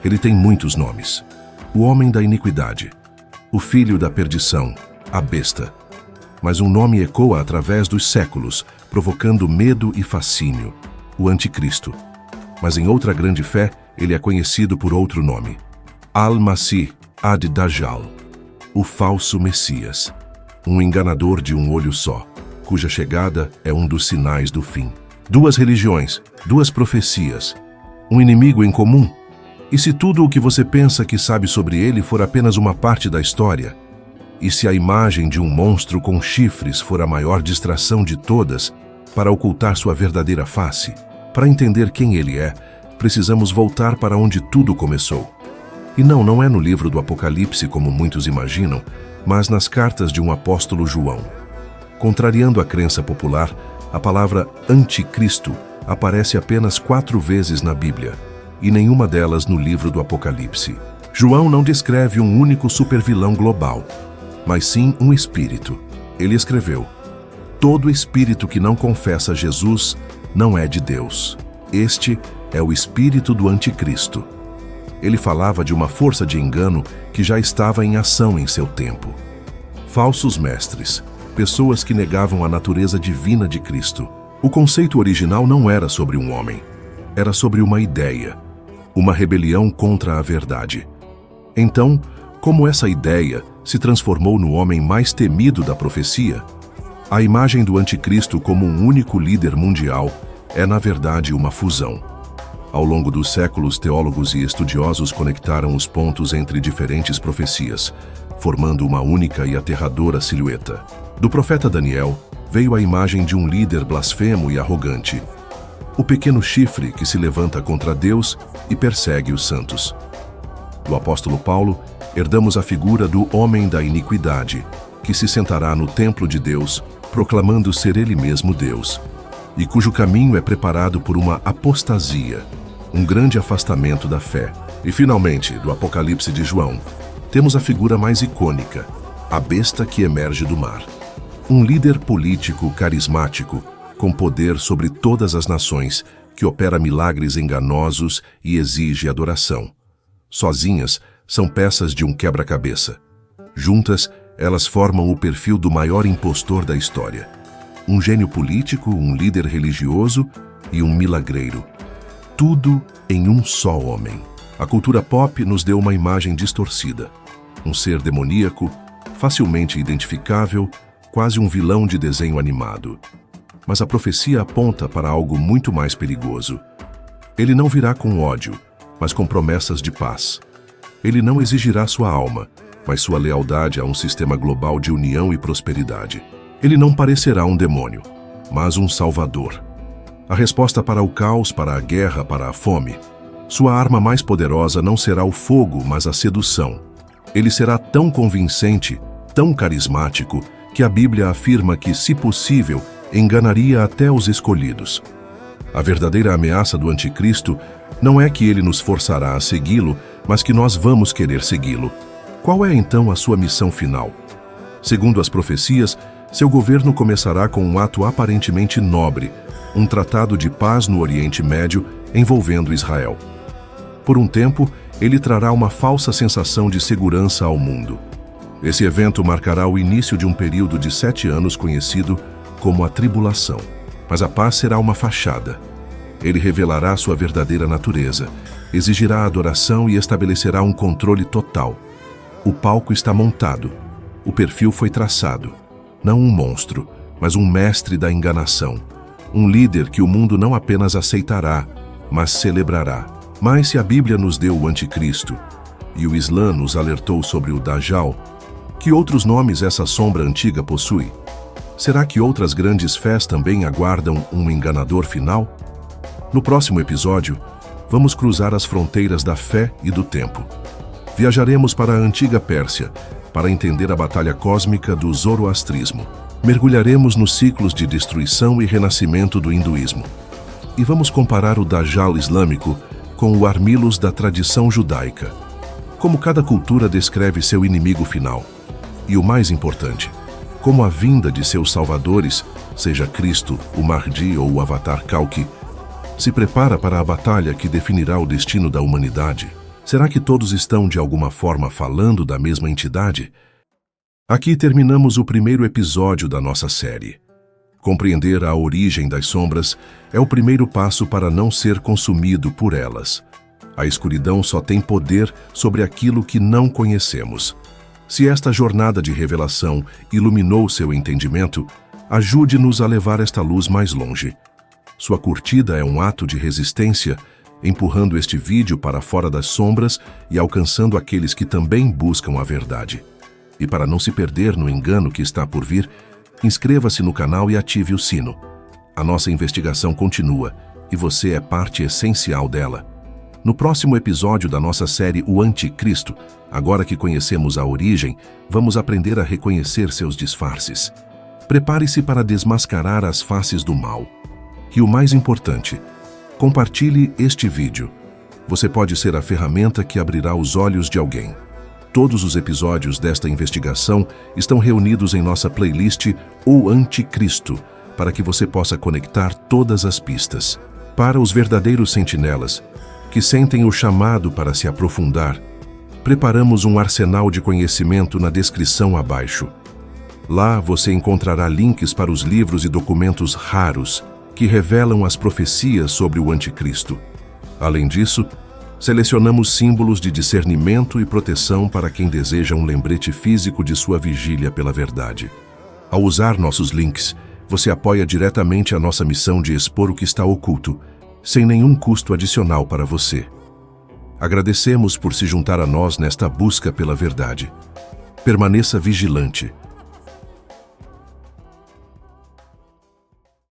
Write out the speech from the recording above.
Ele tem muitos nomes: o homem da iniquidade, o filho da perdição, a besta. Mas um nome ecoa através dos séculos, provocando medo e fascínio: o anticristo. Mas em outra grande fé, ele é conhecido por outro nome: Al-Masih ad-Dajjal, o falso Messias, um enganador de um olho só, cuja chegada é um dos sinais do fim. Duas religiões, duas profecias, um inimigo em comum. E se tudo o que você pensa que sabe sobre ele for apenas uma parte da história? E se a imagem de um monstro com chifres for a maior distração de todas para ocultar sua verdadeira face? Para entender quem ele é, precisamos voltar para onde tudo começou. E não é no livro do Apocalipse, como muitos imaginam, mas nas cartas de um apóstolo João. Contrariando a crença popular, a palavra anticristo aparece apenas 4 vezes na Bíblia, e nenhuma delas no livro do Apocalipse. João não descreve um único supervilão global, mas sim um espírito. Ele escreveu: todo espírito que não confessa Jesus não é de Deus. Este é o espírito do anticristo. Ele falava de uma força de engano que já estava em ação em seu tempo. Falsos mestres, pessoas que negavam a natureza divina de Cristo. O conceito original não era sobre um homem, era sobre uma ideia, uma rebelião contra a verdade. Então, como essa ideia se transformou no homem mais temido da profecia, a imagem do anticristo como um único líder mundial é, na verdade, uma fusão. Ao longo dos séculos, teólogos e estudiosos conectaram os pontos entre diferentes profecias, formando uma única e aterradora silhueta. Do profeta Daniel veio a imagem de um líder blasfemo e arrogante, o pequeno chifre que se levanta contra Deus e persegue os santos. Do apóstolo Paulo, herdamos a figura do homem da iniquidade, que se sentará no templo de Deus, proclamando ser ele mesmo Deus, e cujo caminho é preparado por uma apostasia, um grande afastamento da fé. E finalmente, do Apocalipse de João, temos a figura mais icônica, a besta que emerge do mar. Um líder político carismático, com poder sobre todas as nações, que opera milagres enganosos e exige adoração. Sozinhas, são peças de um quebra-cabeça. Juntas, elas formam o perfil do maior impostor da história. Um gênio político, um líder religioso e um milagreiro. Tudo em um só homem. A cultura pop nos deu uma imagem distorcida. Um ser demoníaco, facilmente identificável, quase um vilão de desenho animado. Mas a profecia aponta para algo muito mais perigoso. Ele não virá com ódio, mas com promessas de paz. Ele não exigirá sua alma, mas sua lealdade a um sistema global de união e prosperidade. Ele não parecerá um demônio, mas um salvador. A resposta para o caos, para a guerra, para a fome. Sua arma mais poderosa não será o fogo, mas a sedução. Ele será tão convincente, tão carismático, que a Bíblia afirma que, se possível, enganaria até os escolhidos. A verdadeira ameaça do anticristo não é que ele nos forçará a segui-lo, mas que nós vamos querer segui-lo. Qual é então a sua missão final? Segundo as profecias, seu governo começará com um ato aparentemente nobre, um tratado de paz no Oriente Médio envolvendo Israel. Por um tempo, ele trará uma falsa sensação de segurança ao mundo. Esse evento marcará o início de um período de 7 anos conhecido como a tribulação. Mas a paz será uma fachada. Ele revelará sua verdadeira natureza, exigirá adoração e estabelecerá um controle total. O palco está montado, o perfil foi traçado. Não um monstro, mas um mestre da enganação. Um líder que o mundo não apenas aceitará, mas celebrará. Mas se a Bíblia nos deu o anticristo e o Islã nos alertou sobre o Dajjal, que outros nomes essa sombra antiga possui? Será que outras grandes fés também aguardam um enganador final? No próximo episódio, vamos cruzar as fronteiras da fé e do tempo. Viajaremos para a antiga Pérsia para entender a batalha cósmica do zoroastrismo. Mergulharemos nos ciclos de destruição e renascimento do hinduísmo. E vamos comparar o Dajjal islâmico com o Armilos da tradição judaica. Como cada cultura descreve seu inimigo final. E o mais importante, como a vinda de seus salvadores, seja Cristo, o Mahdi ou o Avatar Kalki, se prepara para a batalha que definirá o destino da humanidade. Será que todos estão de alguma forma falando da mesma entidade? Aqui terminamos o primeiro episódio da nossa série. Compreender a origem das sombras é o primeiro passo para não ser consumido por elas. A escuridão só tem poder sobre aquilo que não conhecemos. Se esta jornada de revelação iluminou seu entendimento, ajude-nos a levar esta luz mais longe. Sua curtida é um ato de resistência, empurrando este vídeo para fora das sombras e alcançando aqueles que também buscam a verdade. E para não se perder no engano que está por vir, inscreva-se no canal e ative o sino. A nossa investigação continua e você é parte essencial dela. No próximo episódio da nossa série O Anticristo, agora que conhecemos a origem, vamos aprender a reconhecer seus disfarces. Prepare-se para desmascarar as faces do mal. E o mais importante, compartilhe este vídeo. Você pode ser a ferramenta que abrirá os olhos de alguém. Todos os episódios desta investigação estão reunidos em nossa playlist O Anticristo, para que você possa conectar todas as pistas. Para os verdadeiros sentinelas, que sentem o chamado para se aprofundar, preparamos um arsenal de conhecimento na descrição abaixo. Lá você encontrará links para os livros e documentos raros que revelam as profecias sobre o Anticristo. Além disso, selecionamos símbolos de discernimento e proteção para quem deseja um lembrete físico de sua vigília pela verdade. Ao usar nossos links, você apoia diretamente a nossa missão de expor o que está oculto, sem nenhum custo adicional para você. Agradecemos por se juntar a nós nesta busca pela verdade. Permaneça vigilante.